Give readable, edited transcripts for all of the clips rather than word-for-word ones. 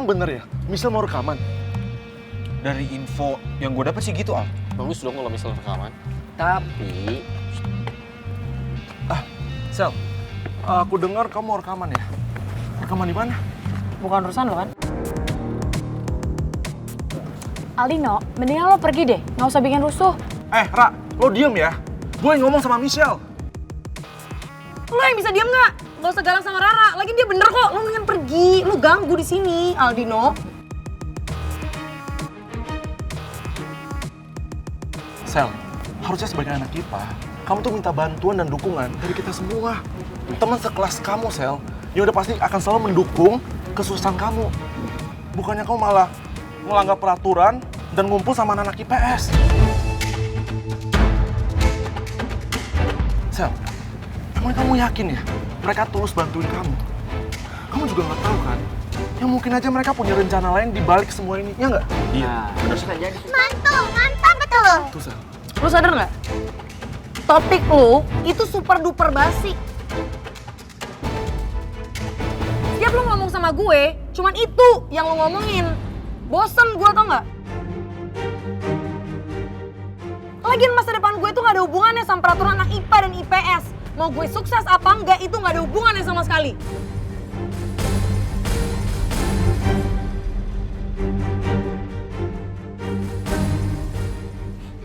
bener ya? Michelle mau rekaman? Dari info yang gue dapet sih gitu, Al. Bagus dong kalau misalnya rekaman. Tapi... Sel, aku dengar kamu mau rekaman ya? Rekaman di mana? Bukan urusan lo kan? Aldino, mendingan lo pergi deh, nggak usah bikin rusuh. Ra, lo diem ya? Gue yang ngomong sama Michelle. Lo yang bisa diem nggak? Gak usah galak sama Rara, lagi dia bener kok. Lo mendingan pergi, lo ganggu di sini, Aldino. Sel, harusnya sebagai anak IPA, kamu tuh minta bantuan dan dukungan dari kita semua. Teman sekelas kamu, Sel, yang udah pasti akan selalu mendukung kesusahan kamu. Bukannya kamu malah melanggar peraturan dan ngumpul sama anak IPS. Sel, emang kamu yakin ya mereka tulus bantuin kamu? Kamu juga nggak tahu kan? Yang mungkin aja mereka punya rencana lain di balik semua ini, ya nggak? Iya. Bener bisa jadi. Mantul, mantap betul. Tuh, Sel. Lo sadar nggak? Topik lo itu super duper basi. Setiap lo ngomong sama gue, cuman itu yang lo ngomongin. Bosen gue, tau nggak? Lagian masa depan gue tuh nggak ada hubungannya sama peraturan anak IPA dan IPS. Mau gue sukses apa enggak itu nggak ada hubungannya sama sekali.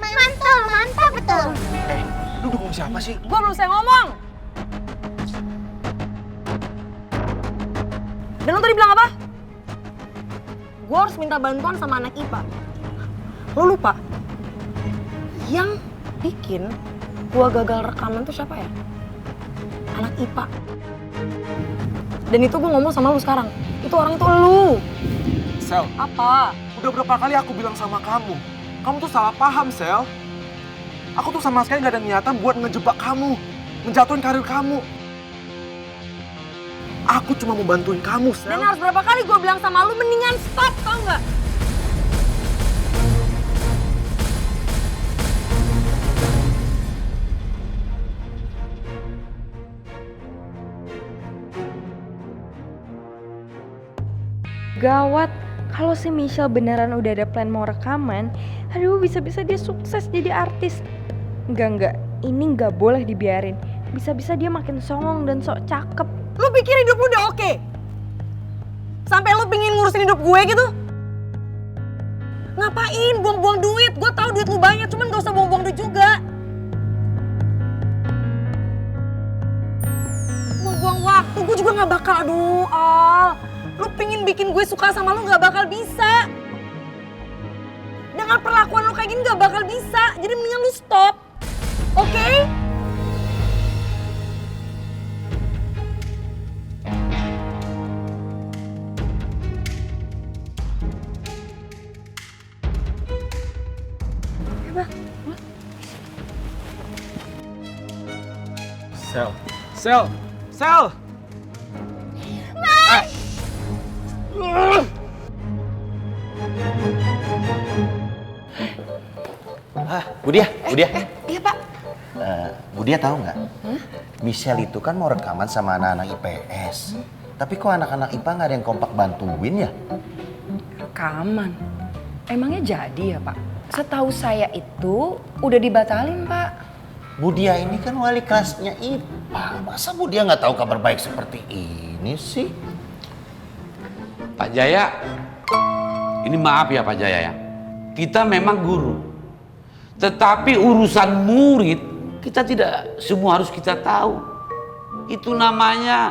Mantul, mantap betul. Lu dukung siapa sih? Gue belum selesai ngomong. Dan lo tadi bilang apa? Gue harus minta bantuan sama anak IPA. Lo lupa? Yang bikin gue gagal rekaman tuh siapa ya? Anak IPA. Dan itu gue ngomong sama lu sekarang. Itu orang itu lu. Sel, Apa? udah berapa kali aku bilang sama kamu? Kamu tuh salah paham, Sel. Aku tuh sama sekali gak ada niatan buat ngejebak kamu, ngejatuhin karir kamu. Aku cuma mau bantuin kamu, Sel. Dan harus berapa kali gue bilang sama lu mendingan stop, tau nggak? Gawat, kalau si Michelle beneran udah ada plan mau rekaman, aduh bisa-bisa dia sukses jadi artis. Enggak, ini nggak boleh dibiarin. Bisa-bisa dia makin songong dan sok cakep. Lu pikir hidup lu udah oke? Sampai lu pingin ngurusin hidup gue gitu? Ngapain buang-buang duit? Gue tahu duit lu banyak, cuman gak usah buang-buang duit juga. Buang-buang waktu, gue juga gak bakal, aduh Al. Lu pingin bikin gue suka sama lu gak bakal bisa. Dengan perlakuan lu kayak gini gak bakal bisa, jadi mendingan lu stop. Oke? Sel. Budia. Iya Pak. Budia tahu nggak? Michelle itu kan mau rekaman sama anak-anak IPS. Tapi kok anak-anak IPA nggak ada yang kompak bantuin ya? Rekaman? Emangnya jadi ya Pak? Setahu saya itu udah dibatalin Pak. Budia ini kan wali kelasnya IPA. Masa Budia nggak tahu kabar baik seperti ini sih? Pak Jaya, ini maaf ya Pak Jaya ya. Kita memang guru. Tetapi urusan murid, kita tidak semua harus kita tahu. Itu namanya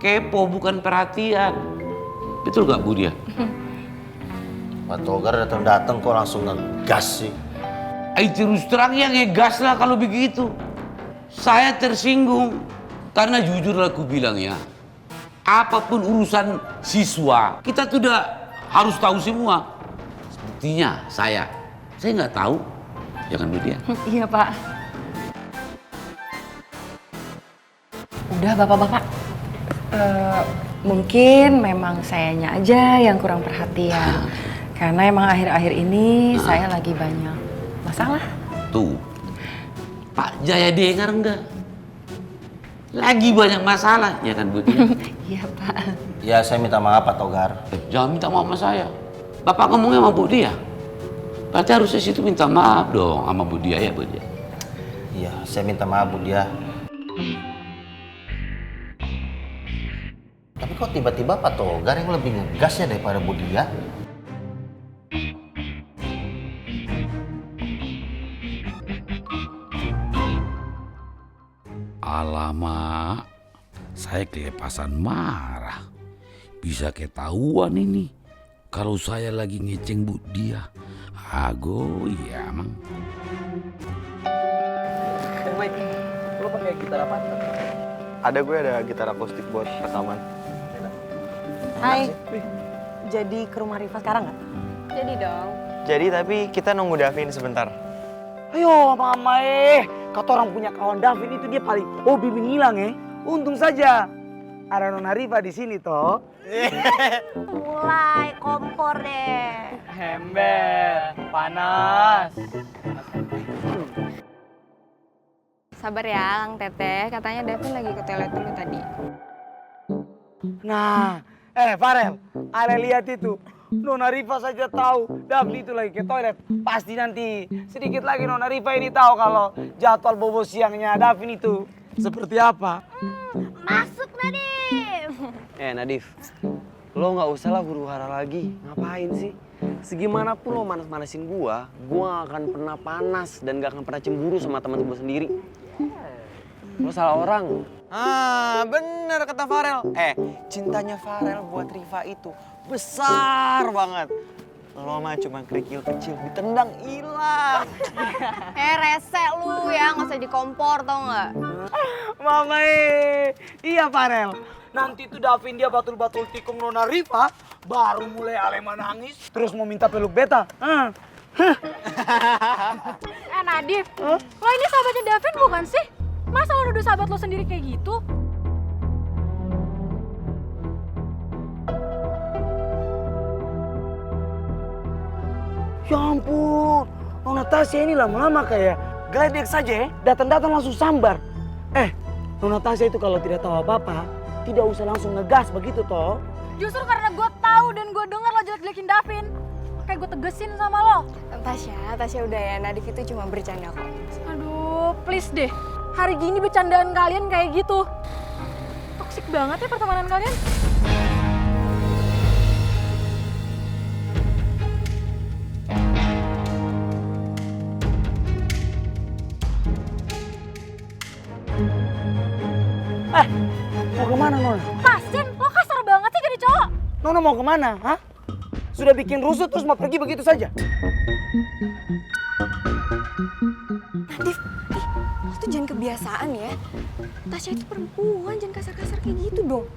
kepo, bukan perhatian. Betul gak Budia? Pak Togar datang-datang kok langsung ngegas sih. Terus terang ya ngegas lah kalau begitu. Saya tersinggung. Karena jujur aku bilang ya, apapun urusan siswa, kita tidak harus tahu semua. Sepertinya saya nggak tahu. Jangan Budia. Iya Pak. Udah Bapak-bapak. Mungkin memang sayanya aja yang kurang perhatian. Karena emang akhir-akhir ini saya lagi banyak masalah. Tuh, Pak Jaya dengar enggak? Lagi banyak masalah, ya kan Bu Dia? Iya Pak. Ya saya minta maaf Pak Togar. Jangan minta maaf sama saya. Bapak ngomongnya sama Bu Dia. Berarti harusnya situ minta maaf dong sama Bu Dia ya Bu Dia. Iya, saya minta maaf Bu Dia. Tapi kok tiba-tiba Pak Togar yang lebih ngegas ya daripada Bu Dia? Alamak, saya kelepasan marah. Bisa ketahuan ini kalau saya lagi ngeceng Bu Dia. Ago, ya emang. Mike, lo pakai gitar apa? Gue ada gitar akustik buat rekaman. Hai, jadi ke rumah Riva sekarang nggak? Jadi dong. Jadi tapi kita nunggu Davin sebentar. Ayo mama kata orang punya kawan Davin itu dia paling hobi menghilang Untung saja ada Nona Riva di sini toh. Mulai kompor deh. Ember, panas. Sabar ya, Lang Teteh. Katanya Davin lagi ke toilet dulu tadi. Nah, Farel, Ale lihat itu. Nona Riva saja tahu Davin itu lagi ke toilet. Pasti nanti sedikit lagi Nona Riva ini tahu kalau jadwal bobo siangnya Davin itu seperti apa. Masuk Nadif. Nadif, lo nggak usah lah huru hara lagi. Ngapain sih? Segimanapun lo manas-manasin gua gak akan pernah panas dan gak akan pernah cemburu sama teman gua sendiri. Lo salah orang. Bener kata Farel. Cintanya Farel buat Riva itu besar banget. Lo mah cuma kerikil kecil, ditendang hilang. Rese lu ya, nggak usah dikompor tau nggak? Mama iya Farel. Nanti tuh Davin dia batul-batul tikung Nona Riva, baru mulai Ale menangis, terus mau minta peluk beta. Nadif, lo ini sahabatnya Davin bukan sih? Masa lo nuduh sahabat lo sendiri kayak gitu? Ya ampun, Nona Tasya ini lama-lama kayak geledek saja datang-datang langsung sambar. Nona Tasya itu kalau tidak tahu apa-apa, tidak usah langsung ngegas begitu toh. Justru karena gue tahu dan gue dengar lo jelek-jelekin Davin, makanya gue tegesin sama lo. Tasya udah ya, Nadif itu cuma bercanda kok. Aduh, please deh. Hari gini bercandaan kalian kayak gitu. Toksik banget ya pertemanan kalian. Mau kemana Nona? Pasin, lo kasar banget sih jadi cowok. Nona mau kemana? Sudah bikin rusuh terus mau pergi begitu saja? Nadif, lo tuh jangan kebiasaan ya. Tasya itu perempuan, jangan kasar-kasar kayak gitu dong.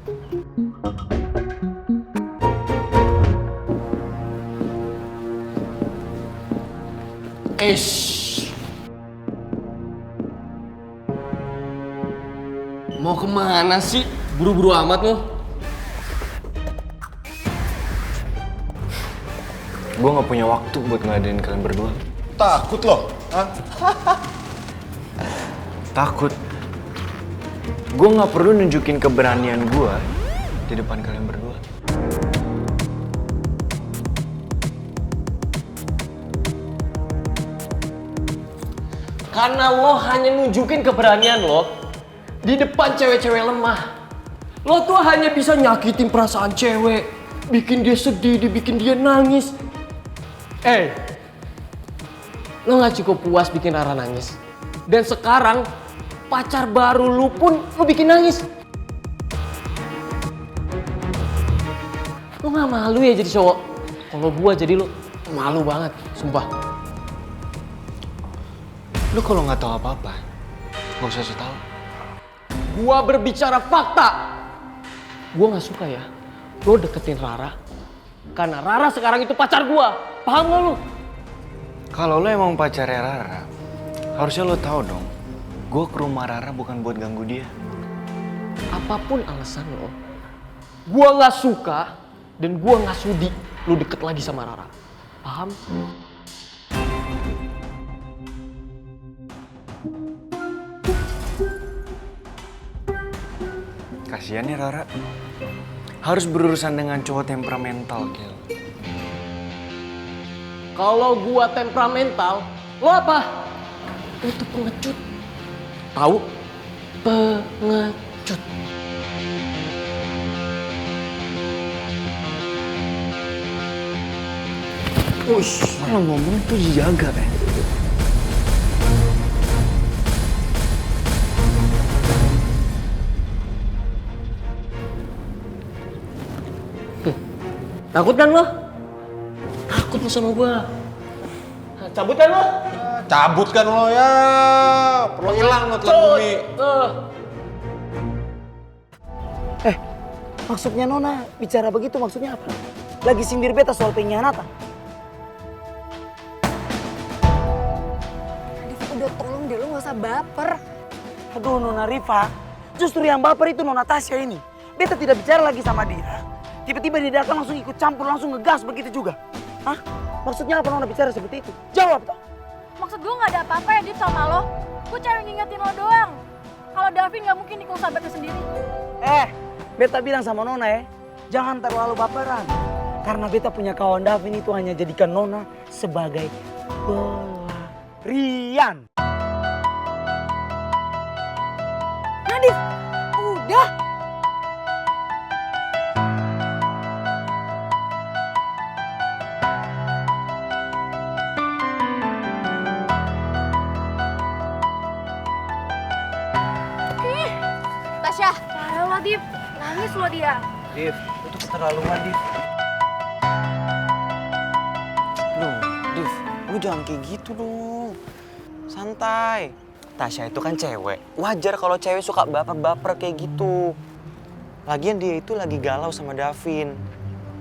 Mau kemana sih? Buru-buru amat lo. Gue gak punya waktu buat ngadain kalian berdua. Takut loh. Takut. Gue gak perlu nunjukin keberanian gue di depan kalian berdua. Karena lo hanya nunjukin keberanian lo di depan cewek-cewek lemah. Lo tuh hanya bisa nyakitin perasaan cewek, bikin dia sedih, dibikin dia nangis. Lo gak cukup puas bikin Rara nangis. Dan sekarang pacar baru lu pun lo bikin nangis. Lo gak malu ya jadi cowok? Kalau gua jadi lo malu banget, sumpah. Lo kalau nggak tahu apa-apa, nggak usah so tau. Gua berbicara fakta. Gua nggak suka ya lo deketin Rara, karena Rara sekarang itu pacar gua. Paham gak lo? Kalau lo emang pacarnya Rara, harusnya lo tahu dong. Gua ke rumah Rara bukan buat ganggu dia. Apapun alasan lo, gua nggak suka dan gua nggak sudi lo deket lagi sama Rara. Paham? Kasian ya Rara. Harus berurusan dengan cowok temperamental, Kel. Kalau gua temperamental, lo apa? Lo tuh pengecut. Tahu? Pengecut. Ush, kalau ngomong tuh dijaga, kan? Takut kan lo? Takut lo sama gua. Cabut kan lo? Cabut kan lo ya. Perlu hilang lo telan bumi. Maksudnya Nona bicara begitu maksudnya apa? Lagi sindir beta soal pengkhianatan? Nadif, udah tolong deh, lo gak usah baper. Aduh Nona Rifa, justru yang baper itu Nona Tasya ini. Beta tidak bicara lagi sama dia. Tiba-tiba dia datang langsung ikut campur, langsung ngegas begitu juga. Hah? Maksudnya apa Nona bicara seperti itu? Jawab toh. Maksud gue gak ada apa-apa ya Dit sama lo. Gue cuma ngingetin lo doang. Kalau Davin gak mungkin nikung sahabatnya sendiri. Beta bilang sama Nona jangan terlalu baperan. Karena beta punya kawan Davin itu hanya jadikan Nona sebagai pelarian. Nadif, udah. Tasya, ayolah Div. Nangis lo dia. Div, itu keterlaluan, Div. Duh, Div, lu jangan kayak gitu dong. Santai. Tasya itu kan cewek. Wajar kalau cewek suka baper-baper kayak gitu. Lagian dia itu lagi galau sama Davin.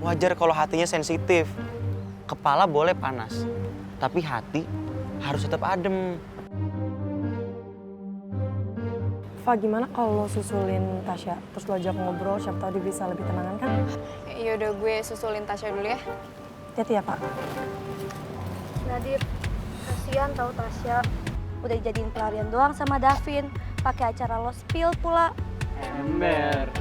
Wajar kalau hatinya sensitif. Kepala boleh panas, tapi hati harus tetap adem. Fa, gimana kalau lo susulin Tasya? Terus lo ajak ngobrol, siapa tahu dia bisa lebih tenangan kan? Yaudah gue susulin Tasya dulu ya. Hati-hati ya, Pak. Nadif, kasihan tau Tasya. Udah dijadiin pelarian doang sama Davin. Pakai acara lo spill pula. Ember.